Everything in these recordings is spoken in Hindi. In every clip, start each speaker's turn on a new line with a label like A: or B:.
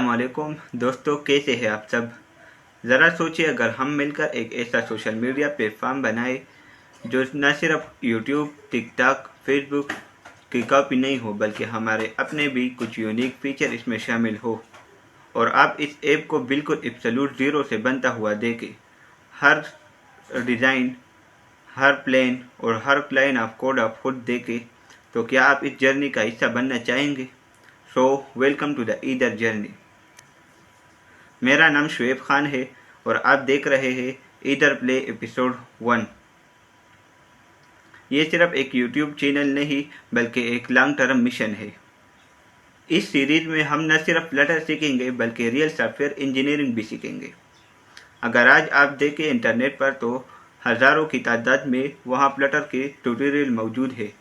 A: अस्सलामुअलैकुम दोस्तों, कैसे हैं आप सब। ज़रा सोचिए, अगर हम मिलकर एक ऐसा सोशल मीडिया प्लेटफॉर्म बनाए जो न सिर्फ यूट्यूब, टिकटॉक, फेसबुक की कॉपी नहीं हो, बल्कि हमारे अपने भी कुछ यूनिक फीचर इसमें शामिल हो, और आप इस ऐप को बिल्कुल एब्सोल्यूट ज़ीरो से बनता हुआ देखें। हर डिज़ाइन, हर प्लेन और हर लाइन ऑफ कोड आप खुद देखें, तो क्या आप इस जर्नी का हिस्सा बनना चाहेंगे? So welcome to the ether journey. मेरा नाम शुएब खान है और आप देख रहे हैं ईदर प्ले एपिसोड 1। ये सिर्फ एक यूट्यूब चैनल नहीं, बल्कि एक लॉन्ग टर्म मिशन है। इस सीरीज में हम न सिर्फ फ्लटर सीखेंगे, बल्कि रियल सॉफ्टवेयर इंजीनियरिंग भी सीखेंगे। अगर आज आप देखें इंटरनेट पर, तो हज़ारों की तादाद में वहाँ फ्लटर के ट्यूटोरियल मौजूद है,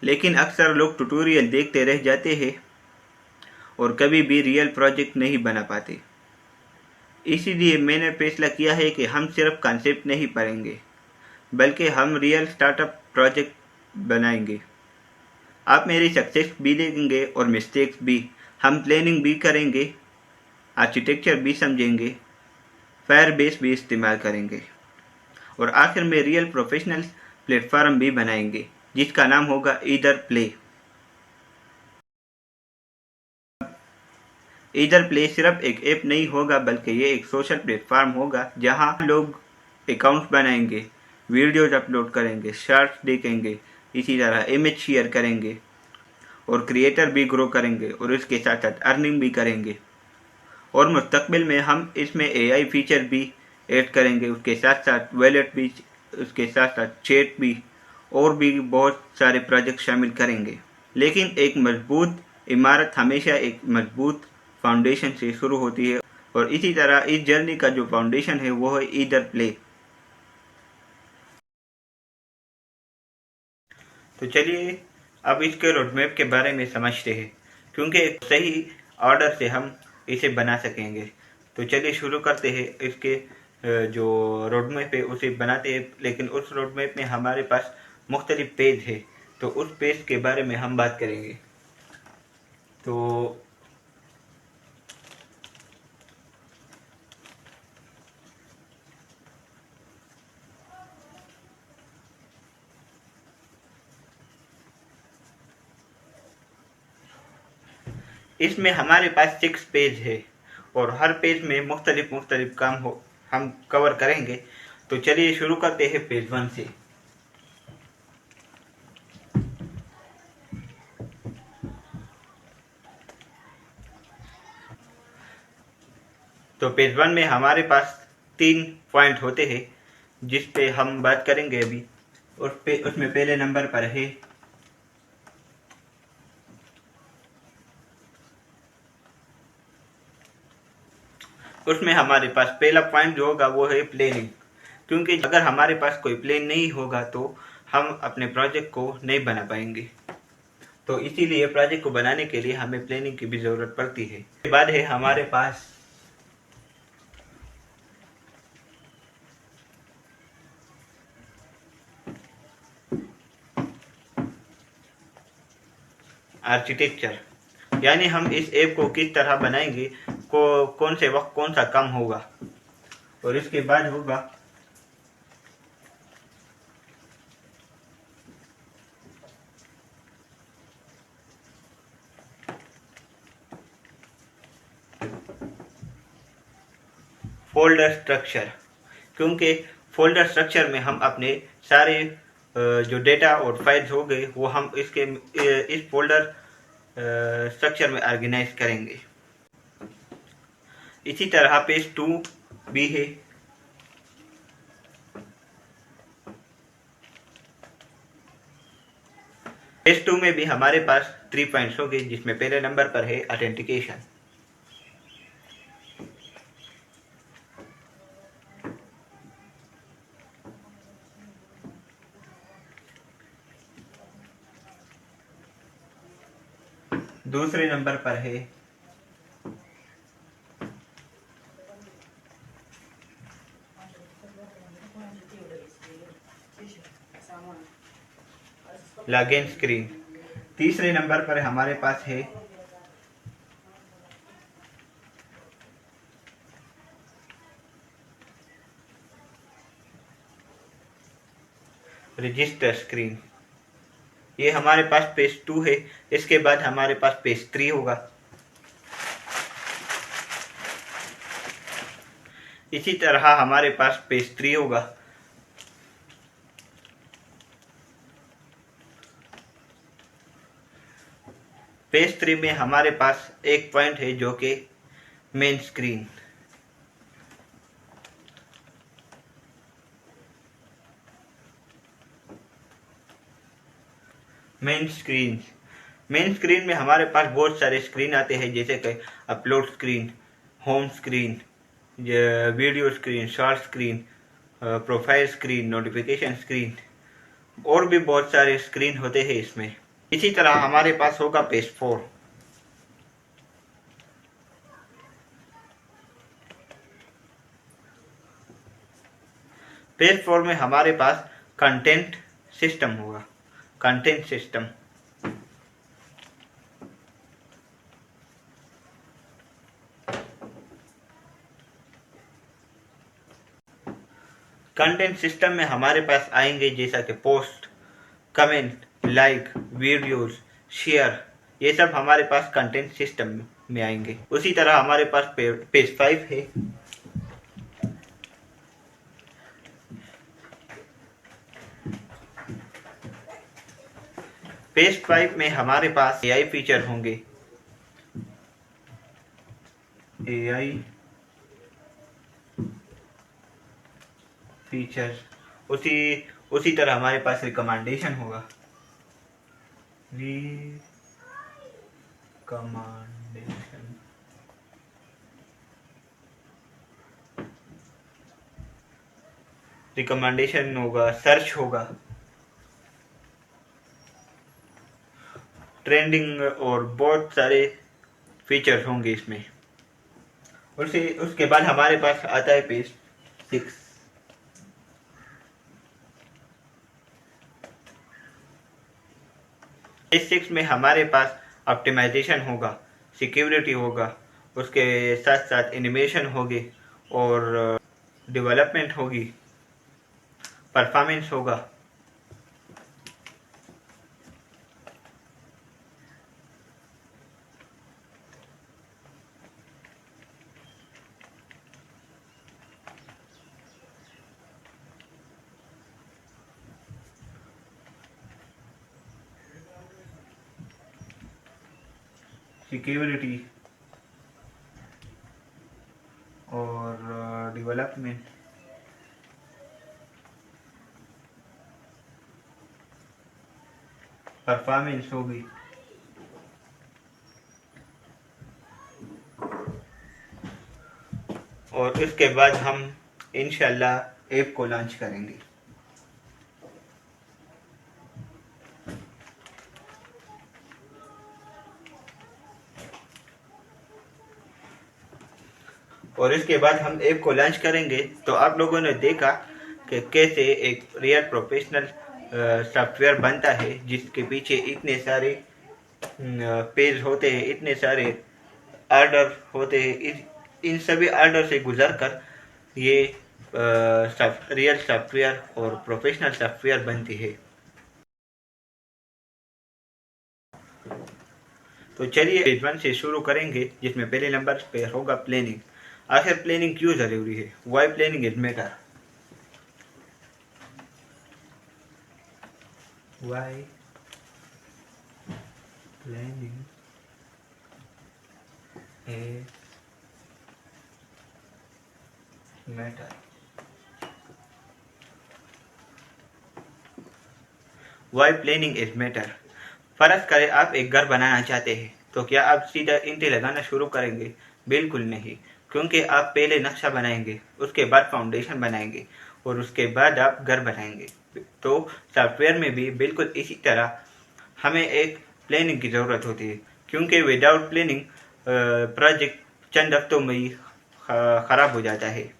A: लेकिन अक्सर लोग ट्यूटोरियल देखते रह जाते हैं और कभी भी रियल प्रोजेक्ट नहीं बना पाते। इसीलिए मैंने फैसला किया है कि हम सिर्फ कॉन्सेप्ट नहीं पढ़ेंगे, बल्कि हम रियल स्टार्टअप प्रोजेक्ट बनाएंगे। आप मेरी सक्सेस भी देखेंगे और मिस्टेक्स भी। हम प्लानिंग भी करेंगे, आर्किटेक्चर भी समझेंगे, फायरबेस भी इस्तेमाल करेंगे, और आखिर में रियल प्रोफेशनल प्लेटफॉर्म भी बनाएंगे, जिसका नाम होगा ईदर प्ले। ईदर प्ले सिर्फ एक ऐप नहीं होगा, बल्कि ये एक सोशल प्लेटफॉर्म होगा जहां लोग अकाउंट्स बनाएंगे, वीडियोज अपलोड करेंगे, शॉर्ट्स देखेंगे, इसी तरह इमेज शेयर करेंगे, और क्रिएटर भी ग्रो करेंगे, और इसके साथ साथ अर्निंग भी करेंगे। और मुस्तकबिल में हम इसमें एआई फीचर भी ऐड करेंगे, उसके साथ साथ वॉलेट भी, उसके साथ साथ चैट भी, और भी बहुत सारे प्रोजेक्ट शामिल करेंगे। लेकिन एक मजबूत इमारत हमेशा एक मजबूत फाउंडेशन से शुरू होती है, और इसी तरह इस जर्नी का जो फाउंडेशन है वो है ईदर प्ले। तो चलिए अब इसके रोडमैप के बारे में समझते हैं, क्योंकि एक सही ऑर्डर से हम इसे बना सकेंगे। तो चलिए शुरू करते हैं। इसके जो रोडमैप है उसे बनाते हैं, लेकिन उस रोडमैप में हमारे पास मुख्तलिफ पेज है, तो उस पेज के बारे में हम बात करेंगे। तो इसमें हमारे पास 6 पेज है, और हर पेज में मुख्तलिफ काम हो हम कवर करेंगे। तो चलिए शुरू करते हैं पेज 1 से। तो पेज 1 में हमारे पास 3 पॉइंट होते हैं, जिस पे हम बात करेंगे अभी। उसमें पहले नंबर पर है उसमें हमारे पास पहला पॉइंट जो होगा वो है प्लानिंग, क्योंकि अगर हमारे पास कोई प्लान नहीं होगा तो हम अपने प्रोजेक्ट को नहीं बना पाएंगे। तो इसीलिए प्रोजेक्ट को बनाने के लिए हमें प्लानिंग की भी जरूरत पड़ती है। उसके बाद है हमारे पास आर्किटेक्चर, यानी हम इस ऐप को किस तरह बनाएंगे, कौन से वक्त कौन सा काम होगा। और इसके बाद होगा फोल्डर स्ट्रक्चर, क्योंकि फोल्डर स्ट्रक्चर में हम अपने सारे जो डेटा और फाइल्स हो गए वो हम इस फोल्डर स्ट्रक्चर में ऑर्गेनाइज करेंगे। इसी तरह पेज 2 भी है। पेज 2 में भी हमारे पास 3 पॉइंट्स हो गए, जिसमें पहले नंबर पर है ऑथेंटिकेशन। दूसरे नंबर पर है लॉगिन स्क्रीन। तीसरे नंबर पर हमारे पास है रजिस्टर स्क्रीन। ये हमारे पास पेज 2 है। इसके बाद हमारे पास पेज 3 होगा। इसी तरह हमारे पास पेज 3 होगा। पेज 3 में हमारे पास एक पॉइंट है जो कि मेन स्क्रीन। मेन स्क्रीन में हमारे पास बहुत सारे स्क्रीन आते हैं, जैसे कि upload screen, home screen, video screen, short screen, profile screen, notification screen, और भी बहुत सारे स्क्रीन होते हैं इसमें। इसी तरह हमारे पास होगा पेज 4। पेज 4 में हमारे पास कंटेंट सिस्टम होगा। कंटेंट सिस्टम में हमारे पास आएंगे जैसा कि post, comment, like, videos, share, ये सब हमारे पास कंटेंट सिस्टम में आएंगे। उसी तरह हमारे पास पेज 5 है। पेज 5 में हमारे पास AI फीचर होंगे। AI feature. उसी तरह हमारे पास रिकमेंडेशन होगा। रिकमेंडेशन होगा, सर्च होगा, ट्रेंडिंग, और बहुत सारे फीचर्स होंगे इसमें। उसके बाद हमारे पास आता है पेज 6। पेज 6 में हमारे पास ऑप्टिमाइजेशन होगा, सिक्योरिटी होगा, उसके साथ साथ एनिमेशन होगी, और डेवलपमेंट होगी, परफॉर्मेंस होगा। सिक्योरिटी और डेवलपमेंट, परफॉर्मेंस होगी। और इसके बाद हम इंशाल्लाह ऐप को लॉन्च करेंगे। और इसके बाद हम ऐप को लॉन्च करेंगे तो आप लोगों ने देखा कि कैसे एक रियल प्रोफेशनल सॉफ्टवेयर बनता है, जिसके पीछे इतने सारे पेज होते हैं, इतने सारे ऑर्डर होते हैं। इन सभी ऑर्डर से गुजर कर ये रियल सॉफ्टवेयर और प्रोफेशनल सॉफ्टवेयर बनती है। तो चलिए पेज 1 से शुरू करेंगे, जिसमें पहले नंबर पे होगा प्लानिंग। आखिर प्लानिंग क्यों जरूरी है? Why planning is matter. Why planning is matter. Why planning is matter. फर्ज करें आप एक घर बनाना चाहते हैं, तो क्या आप सीधा ईंटें लगाना शुरू करेंगे? बिल्कुल नहीं, क्योंकि आप पहले नक्शा बनाएंगे, उसके बाद फाउंडेशन बनाएंगे, और उसके बाद आप घर बनाएंगे। तो सॉफ्टवेयर में भी बिल्कुल इसी तरह हमें एक प्लानिंग की ज़रूरत होती है, क्योंकि विदाउट प्लानिंग प्रोजेक्ट चंद हफ्तों में ही ख़राब हो जाता है।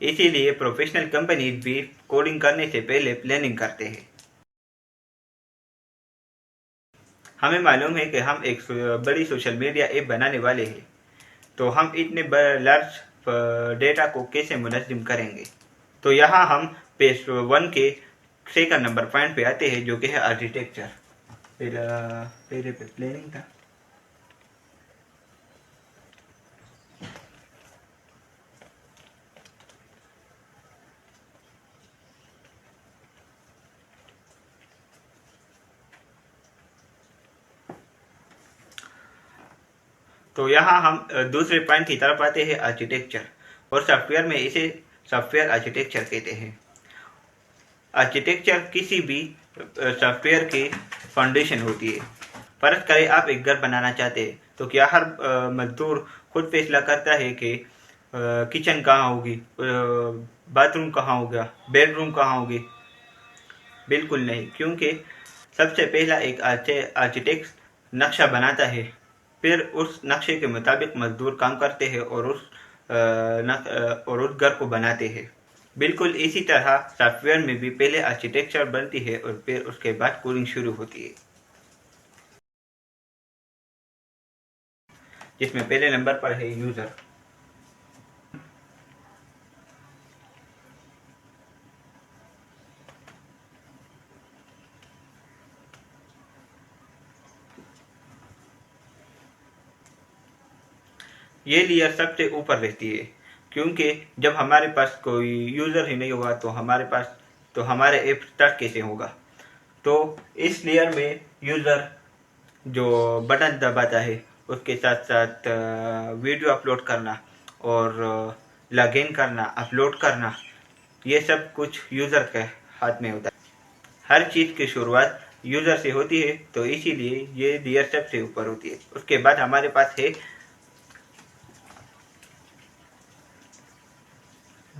A: इसीलिए प्रोफेशनल कंपनी भी कोडिंग करने से पहले प्लानिंग करते हैं। हमें मालूम है कि हम एक बड़ी सोशल मीडिया ऐप बनाने वाले हैं, तो हम इतने लार्ज डेटा को कैसे मुनज़्ज़म करेंगे? तो यहाँ हम पेज 1 के सेकंड नंबर पॉइंट पे आते हैं, जो कि है आर्किटेक्चर। पहले पे प्लानिंग था। तो यहाँ हम दूसरे पॉइंट की तरफ आते हैं, आर्किटेक्चर। और सॉफ्टवेयर में इसे सॉफ्टवेयर आर्किटेक्चर कहते हैं। आर्किटेक्चर किसी भी सॉफ्टवेयर की फाउंडेशन होती है। फर्ज करें आप एक घर बनाना चाहते हैं, तो क्या हर मजदूर खुद फैसला करता है कि किचन कहाँ होगी, बाथरूम कहाँ होगा, बेडरूम कहाँ होगी? बिल्कुल नहीं, क्योंकि सबसे पहला एक आर्किटेक्ट नक्शा बनाता है, फिर उस नक्शे के मुताबिक मजदूर काम करते हैं और उस घर को बनाते हैं। बिल्कुल इसी तरह सॉफ्टवेयर में भी पहले आर्किटेक्चर बनती है और फिर उसके बाद कोडिंग शुरू होती है, जिसमें पहले नंबर पर है यूजर। ये लेयर सबसे ऊपर रहती है, क्योंकि जब हमारे पास कोई यूजर ही नहीं होगा तो हमारे ऐप स्टार्ट कैसे होगा? तो इस लेयर में यूजर जो बटन दबाता है, उसके साथ साथ वीडियो अपलोड करना और लॉगिन करना, अपलोड करना, ये सब कुछ यूजर के हाथ में होता है। हर चीज की शुरुआत यूजर से होती है, तो इसीलिए ये लेयर सबसे ऊपर होती है। उसके बाद हमारे पास है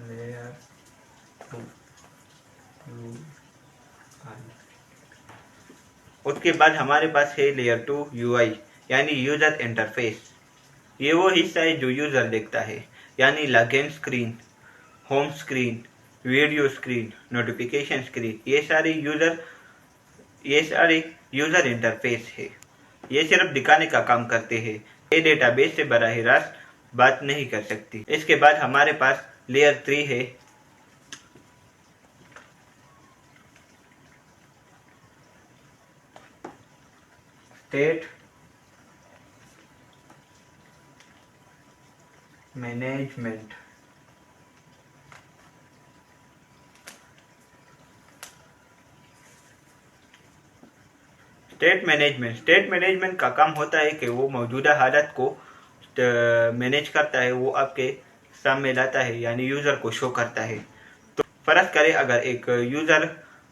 A: लेयर 2। उसके बाद हमारे पास है लेयर 2 यूआई, यानी यूजर इंटरफेस। ये वो हिस्सा है जो यूजर देखता है, यानी login screen, home screen, video screen, notification screen, ये सारे यूजर इंटरफेस है। ये सिर्फ दिखाने का काम करते हैं, ये डेटाबेस से बराह रास्त बात नहीं कर सकती। इसके बाद हमारे पास लेयर 3 है, स्टेट मैनेजमेंट। स्टेट मैनेजमेंट का काम होता है कि वो मौजूदा हालत को मैनेज करता है, वो आपके सामने लाता है, यानी यूजर को शो करता है। तो फर्ज करें अगर एक यूजर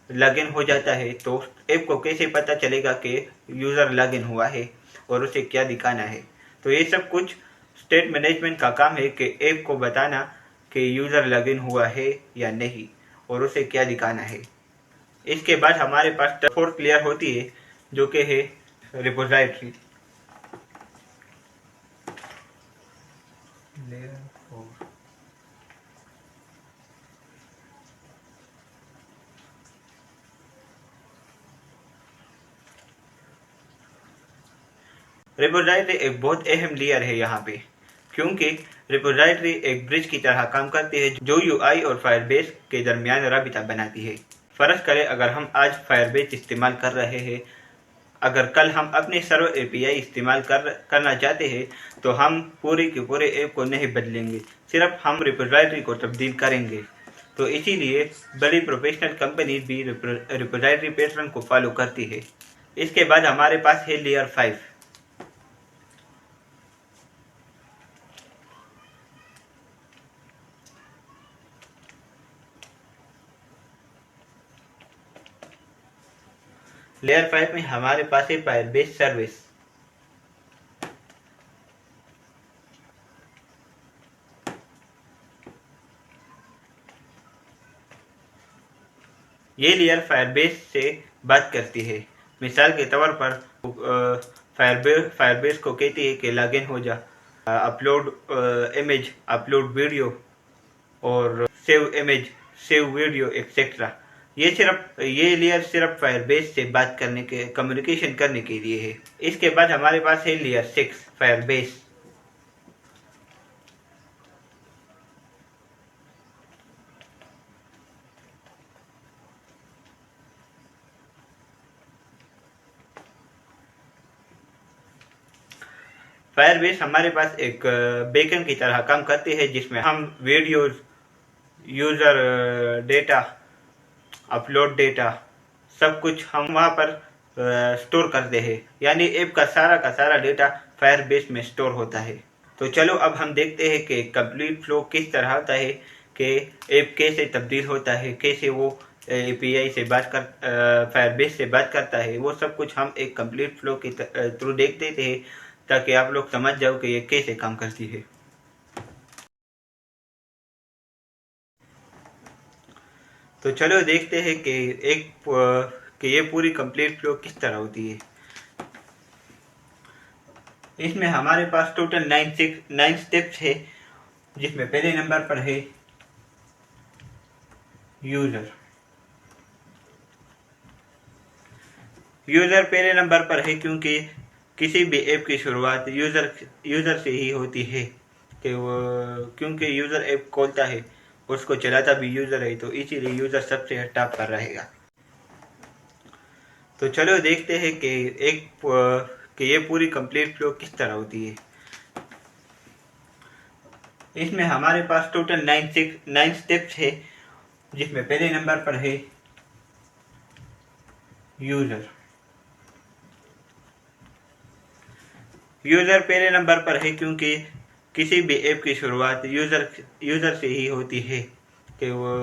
A: लॉगिन हो जाता है, तो ऐप को कैसे पता चलेगा कि यूजर लॉगिन हुआ है और उसे क्या दिखाना है? तो ये सब कुछ स्टेट मैनेजमेंट का काम है कि ऐप को बताना कि यूजर लॉगिन हुआ है या नहीं और उसे क्या दिखाना है। इसके बाद हमारे पास फोर्थ लेयर होती है, जो कि है रिपोजिटरी। रिपोजिटरी एक बहुत अहम लेयर है यहाँ पे, क्योंकि रिपोजिटरी एक ब्रिज की तरह काम करती है, जो यूआई और फायरबेस के दरमियान राबिता बनाती है। फर्ज करें अगर हम आज फायरबेस इस्तेमाल कर रहे हैं, अगर कल हम अपने सर्वर एपीआई इस्तेमाल करना चाहते हैं, तो हम पूरे के पूरे ऐप को नहीं बदलेंगे, सिर्फ हम रिपोजिटरी को तब्दील करेंगे। तो इसीलिए बड़ी प्रोफेशनल कंपनीज भी रिपोजिटरी पैटर्न को फॉलो करती है। इसके बाद हमारे पास है लेयर 5। लेयर 5 में हमारे पास है फायरबेस सर्विस। ये लेयर फायरबेस से बात करती है। मिसाल के तौर पर फायरबेस को कहती है कि लॉगिन हो जा, अपलोड इमेज, अपलोड वीडियो और save image, save video etcetera. ये लेयर सिर्फ फायरबेस से बात करने के, कम्युनिकेशन करने के लिए है। इसके बाद हमारे पास है लेयर 6 फायरबेस। फायरबेस हमारे पास एक बेकन की तरह काम करती है, जिसमें हम videos, user data, upload data, सब कुछ हम वहाँ पर स्टोर करते हैं। यानी ऐप का सारा डेटा फायरबेस में स्टोर होता है। तो चलो अब हम देखते हैं कि कंप्लीट फ्लो किस तरह होता है, कि ऐप कैसे तब्दील होता है, कैसे वो एपीआई से बात कर फायरबेस से बात करता है। वो सब कुछ हम एक कंप्लीट फ्लो के थ्रू देखते थे, ताकि आप लोग समझ जाओ कि ये कैसे काम करती है। तो चलो देखते हैं कि ये पूरी कंप्लीट फ्लो किस तरह होती है। इसमें हमारे पास टोटल 9 स्टेप्स है, जिसमें पहले नंबर पर है यूजर। यूजर पहले नंबर पर है क्योंकि किसी भी ऐप की शुरुआत यूजर से ही होती है, कि वो क्योंकि यूजर ऐप खोलता है, उसको चलाता भी यूजर है, तो इसीलिए यूजर सबसे टॉप पर रहेगा। तो चलो देखते हैं कि ये पूरी कंप्लीट फ्लो किस तरह होती है। इसमें हमारे पास टोटल 9 स्टेप्स है, जिसमें पहले नंबर पर है यूजर। यूजर पहले नंबर पर है क्योंकि किसी भी ऐप की शुरुआत यूजर से ही होती है, कि वो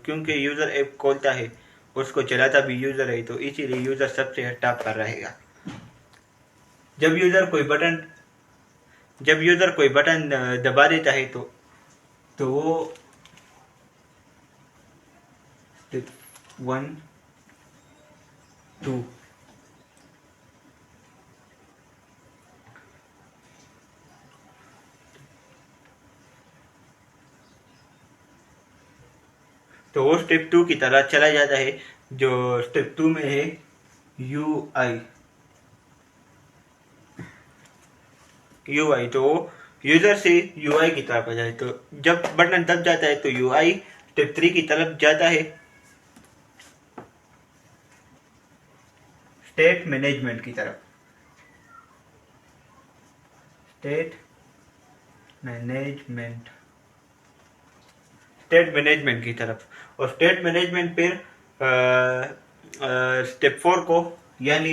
A: क्योंकि यूजर ऐप खोलता है, उसको चलाता भी यूजर है, तो इसीलिए यूजर सबसे टॉप पर रहेगा। जब यूजर कोई बटन दबा देता है, तो वो 1 2 तो वो स्टेप 2 की तरह चला जाता है, जो स्टेप 2 में है यूआई। तो यूजर से यूआई की तरफ आ जाए, तो जब बटन दब जाता है तो यूआई स्टेप 3 की तरफ जाता है, स्टेट मैनेजमेंट की तरफ। स्टेट मैनेजमेंट की तरफ। और स्टेट मैनेजमेंट फिर स्टेप 4 को, यानी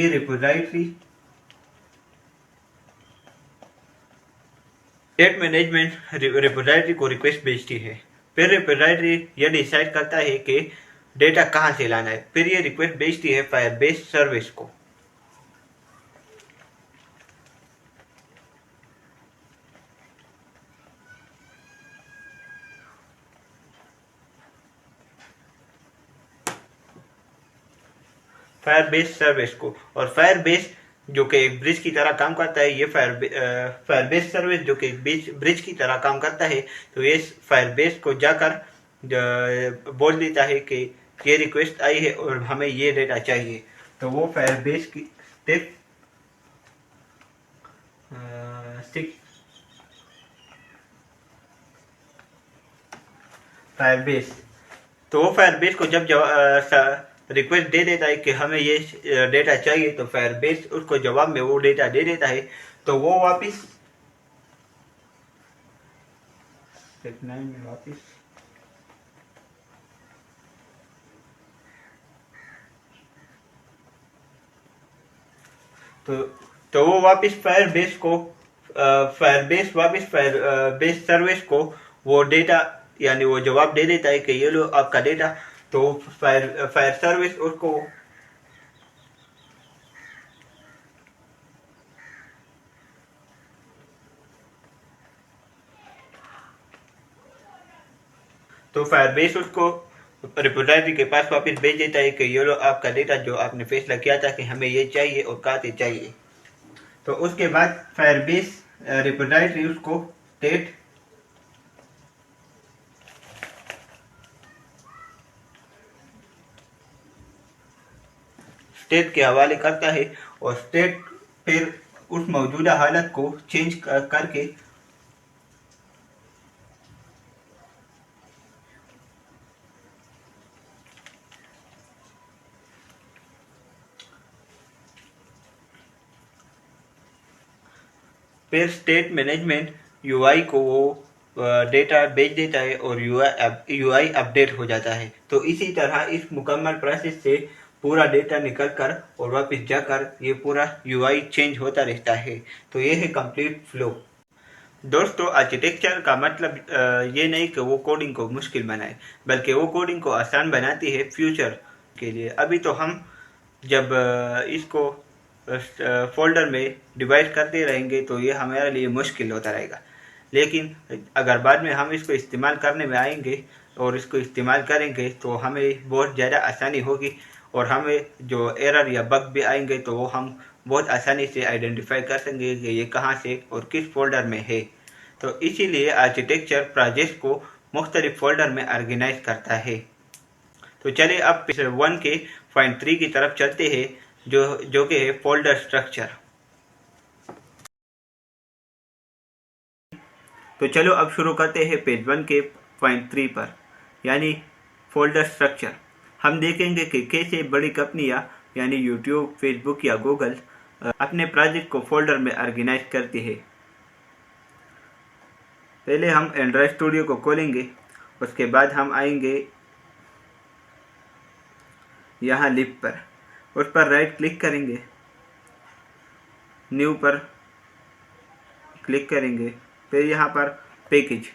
A: रिपोजिटरी। स्टेट मैनेजमेंट रिपोजिटरी को रिक्वेस्ट भेजती है। फिर रिपोजिटरी यह डिसाइड करता है कि डेटा कहाँ से लाना है। फिर ये रिक्वेस्ट भेजती है फायरबेस सर्विस को। और फायरबेस जो कि एक ब्रिज की तरह काम करता है, ये फायरबेस सर्विस जो कि ब्रिज की तरह काम करता है, तो ये फायरबेस को जाकर बोल देता है कि ये रिक्वेस्ट आई है और हमें ये डेटा चाहिए। तो वो फायरबेस की स्टेप 6 फायरबेस। तो वो फायरबेस को जब रिक्वेस्ट दे देता है कि हमें ये डेटा चाहिए, तो फायरबेस उसको जवाब में वो डेटा दे देता है। तो वो वापस स्टेप 9 में वापस तो वो वापस फायरबेस सर्विस को वो डेटा, यानी वो जवाब दे देता है कि ये लो आपका डेटा। तो फायर सर्विस उसको फायरबेस उसको रिपोजिटरी के पास वापस भेज देता है कि ये लो आपका डेटा, जो आपने फैसला किया था कि हमें ये चाहिए और कहाँ से चाहिए। तो उसके बाद फायरबेस रिपोजिटरी उसको स्टेट के हवाले करता है, और स्टेट फिर उस मौजूदा हालत को चेंज करके फिर स्टेट मैनेजमेंट यूआई को वो डेटा भेज देता है और यूआई अपडेट हो जाता है। तो इसी तरह इस मुकम्मल प्रोसेस से पूरा डेटा निकल कर और वापस जाकर ये पूरा यूआई चेंज होता रहता है। तो ये है कंप्लीट फ्लो। दोस्तों, आर्किटेक्चर का मतलब ये नहीं कि वो कोडिंग को मुश्किल बनाए, बल्कि वो कोडिंग को आसान बनाती है फ्यूचर के लिए। अभी तो हम जब इसको फोल्डर में डिवाइड करते रहेंगे तो ये हमारे लिए मुश्किल होता रहेगा, लेकिन अगर बाद में हम इसको इस्तेमाल करने में आएंगे और इसको इस्तेमाल करेंगे तो हमें बहुत ज़्यादा आसानी होगी और हमें जो एरर या बग भी आएंगे तो वो हम बहुत आसानी से आइडेंटिफाई कर सकेंगे कि ये कहाँ से और किस फोल्डर में है। तो इसीलिए आर्किटेक्चर प्रोजेक्ट को मुख्तलिफ फोल्डर में ऑर्गेनाइज करता है। तो चलिए अब 1 के पॉइंट 3 की तरफ चलते हैं, जो कि है फोल्डर स्ट्रक्चर। तो चलो अब शुरू करते हैं पेज 1 के पॉइंट 3 पर, यानी फोल्डर स्ट्रक्चर। हम देखेंगे कि कैसे बड़ी कंपनियां यानी यूट्यूब, फेसबुक या गूगल अपने प्रोजेक्ट को फोल्डर में ऑर्गेनाइज करती है। पहले हम एंड्रॉयड स्टूडियो को खोलेंगे, उसके बाद हम आएंगे यहाँ लिप पर, उस पर राइट क्लिक करेंगे, न्यू पर क्लिक करेंगे, फिर यहाँ पर पैकेज।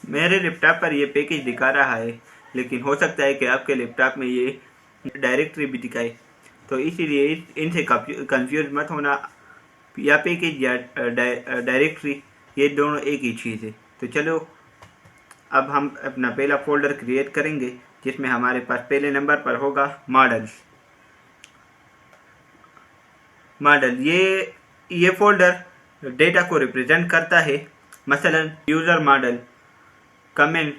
A: मेरे लैपटॉप पर ये पैकेज दिखा रहा है, लेकिन हो सकता है कि आपके लैपटॉप में ये डायरेक्टरी भी दिखाए, तो इसीलिए इनसे कंफ्यूज मत होना। या पैकेज या डायरेक्टरी ये दोनों एक ही चीज़ है। तो चलो अब हम अपना पहला फोल्डर क्रिएट करेंगे, जिसमें हमारे पास पहले नंबर पर होगा मॉडल। ये फोल्डर डेटा को रिप्रेजेंट करता है, मसलन यूज़र मॉडल, कमेंट,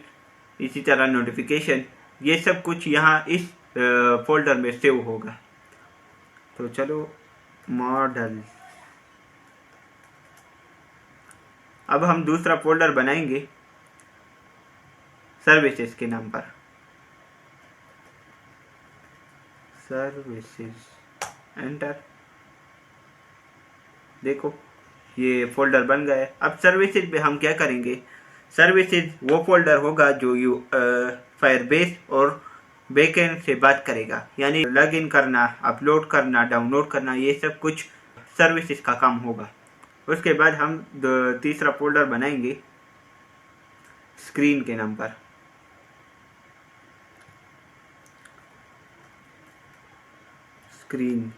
A: इसी तरह नोटिफिकेशन, ये सब कुछ यहाँ इस फोल्डर में सेव होगा। तो चलो मॉडल। अब हम दूसरा फोल्डर बनाएंगे सर्विसेज के नाम पर, सर्विसेज, एंटर। देखो ये फोल्डर बन गया है। अब सर्विसेज पे हम क्या करेंगे, सर्विसेज वो फोल्डर होगा जो फायरबेस और बैकएंड से बात करेगा, यानी लॉगिन करना, अपलोड करना, डाउनलोड करना, ये सब कुछ सर्विसेज का काम होगा। उसके बाद हम तीसरा फोल्डर बनाएंगे स्क्रीन के नाम पर, स्क्रीन,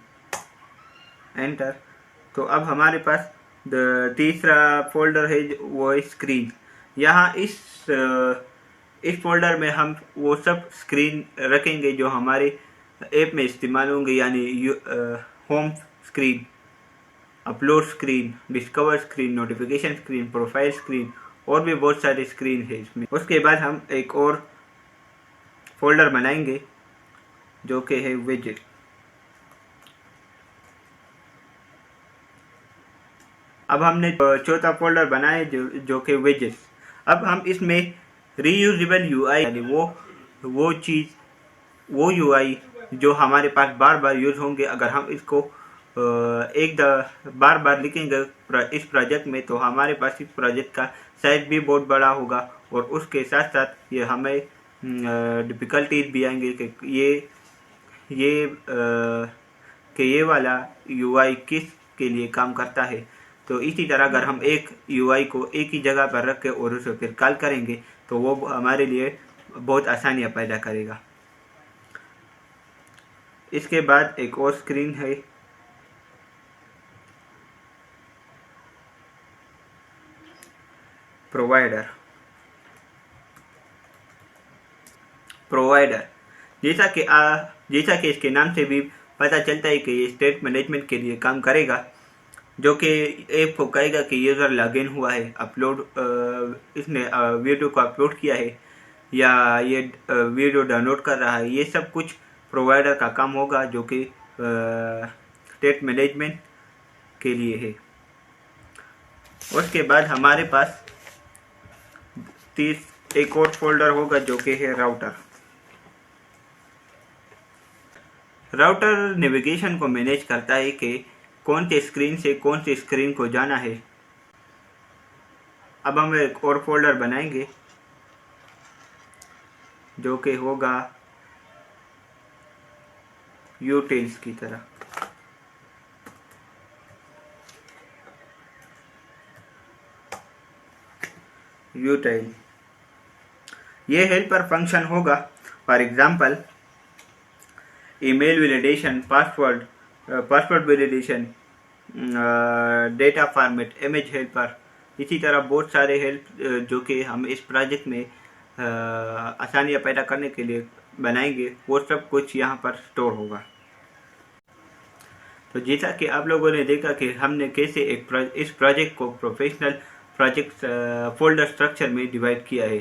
A: एंटर। तो अब हमारे पास तीसरा फोल्डर है वो है स्क्रीन। यहाँ इस फोल्डर में हम वो सब स्क्रीन रखेंगे जो हमारे ऐप में इस्तेमाल होंगे, यानी home screen, upload screen, discover screen, notification screen, profile screen, और भी बहुत सारे स्क्रीन है इसमें। उसके बाद हम एक और फोल्डर बनाएंगे जो कि है विजेट। अब हमने चौथा फोल्डर बनाया जो कि विजेट्स। अब हम इसमें रीयूजेबल यूआई, यानी वो यूआई जो हमारे पास बार बार यूज होंगे, अगर हम इसको बार बार लिखेंगे इस प्रोजेक्ट में, तो हमारे पास इस प्रोजेक्ट का साइज भी बहुत बड़ा होगा और उसके साथ साथ ये हमें डिफ़िकल्टीज भी आएंगे कि ये वाला यूआई किस के लिए काम करता है। तो इसी तरह अगर हम एक यूआई को एक ही जगह पर रख के और उसे फिर कॉल करेंगे तो वो हमारे लिए बहुत आसानियाँ पैदा करेगा। इसके बाद एक और स्क्रीन है प्रोवाइडर। जैसा कि इसके नाम से भी पता चलता है कि ये स्टेट मैनेजमेंट के लिए काम करेगा, जो कि ऐप को कहेगा कि यूज़र लॉगिन हुआ है, इसने वीडियो को अपलोड किया है या ये वीडियो डाउनलोड कर रहा है। ये सब कुछ प्रोवाइडर का काम होगा, जो कि स्टेट मैनेजमेंट के लिए है। उसके बाद हमारे पास एक और फोल्डर होगा जो कि है राउटर नेविगेशन को मैनेज करता है कि कौन से स्क्रीन से कौन से स्क्रीन को जाना है। अब हम एक और फोल्डर बनाएंगे जो कि होगा यूटिल्स की तरह। यूटिल ये हेल्पर फंक्शन होगा। For example email validation, password validation, data format, image helper, इसी तरह बहुत सारे हेल्प जो कि हम इस प्रोजेक्ट में आसानियाँ पैदा करने के लिए बनाएंगे, वो सब कुछ यहाँ पर स्टोर होगा। तो जैसा कि आप लोगों ने देखा कि हमने कैसे इस प्रोजेक्ट को प्रोफेशनल प्रोजेक्ट फोल्डर स्ट्रक्चर में डिवाइड किया है।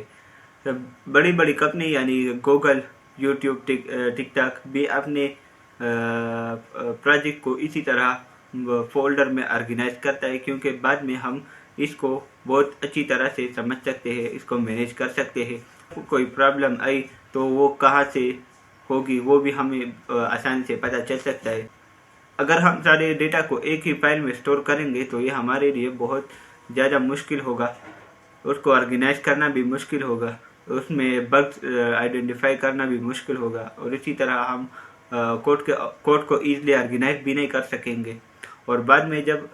A: तो बड़ी बड़ी कंपनी यानी गूगल, यूट्यूब, टिकटॉक भी अपने प्रोजेक्ट को इसी तरह फोल्डर में ऑर्गेनाइज करता है, क्योंकि बाद में हम इसको बहुत अच्छी तरह से समझ सकते हैं, इसको मैनेज कर सकते हैं। कोई प्रॉब्लम आई तो वो कहाँ से होगी वो भी हमें आसानी से पता चल सकता है। अगर हम सारे डेटा को एक ही फाइल में स्टोर करेंगे तो ये हमारे लिए बहुत ज़्यादा मुश्किल होगा, उसको ऑर्गेनाइज करना भी मुश्किल होगा, उसमें बग्स आइडेंटिफाई करना भी मुश्किल होगा, और इसी तरह हम कोड को ईजिली ऑर्गेनाइज भी नहीं कर सकेंगे। और बाद में जब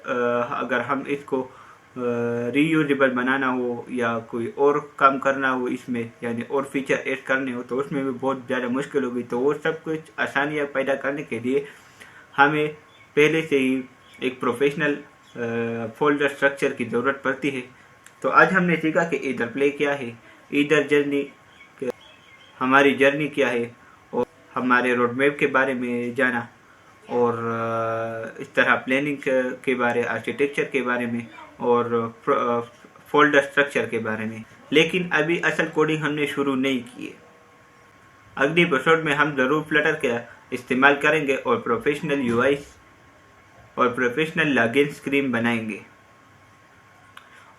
A: अगर हम इसको रीयूजेबल बनाना हो या कोई और काम करना हो इसमें, यानी और फीचर ऐड करने हो, तो उसमें भी बहुत ज़्यादा मुश्किल होगी। तो वो सब कुछ आसानियाँ पैदा करने के लिए हमें पहले से ही एक प्रोफेशनल फोल्डर स्ट्रक्चर की ज़रूरत पड़ती है। तो आज हमने सीखा कि इधर प्ले क्या है, इधर जर्नी, हमारी जर्नी क्या है, और हमारे रोड मैप के बारे में जाना, और इस तरह प्लानिंग के बारे, आर्किटेक्चर के बारे में, और फोल्डर स्ट्रक्चर के बारे में। लेकिन अभी असल कोडिंग हमने शुरू नहीं की है। अगले एपिसोड में हम ज़रूर फ्लटर का इस्तेमाल करेंगे और प्रोफेशनल यूआई और प्रोफेशनल लॉगिन स्क्रीन बनाएंगे,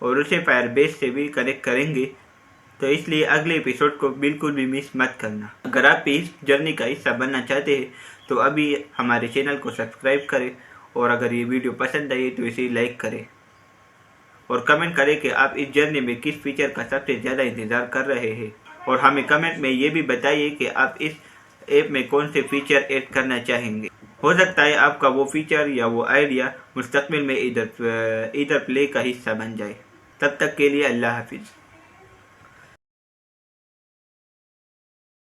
A: और उसे फायरबेस से भी कनेक्ट करेंगे। तो इसलिए अगले एपिसोड को बिल्कुल भी मिस मत करना। अगर आप इस जर्नी का हिस्सा बनना चाहते हैं तो अभी हमारे चैनल को सब्सक्राइब करें, और अगर ये वीडियो पसंद आई तो इसे लाइक करें, और कमेंट करें कि आप इस जर्नी में किस फीचर का सबसे ज़्यादा इंतज़ार कर रहे हैं, और हमें कमेंट में ये भी बताइए कि आप इस ऐप में कौन से फीचर ऐड करना चाहेंगे। हो सकता है आपका वो फीचर या वो आइडिया मुस्तकबिल में इधर प्ले का हिस्सा बन जाए। तब तक के लिए अल्लाह हाफिज़।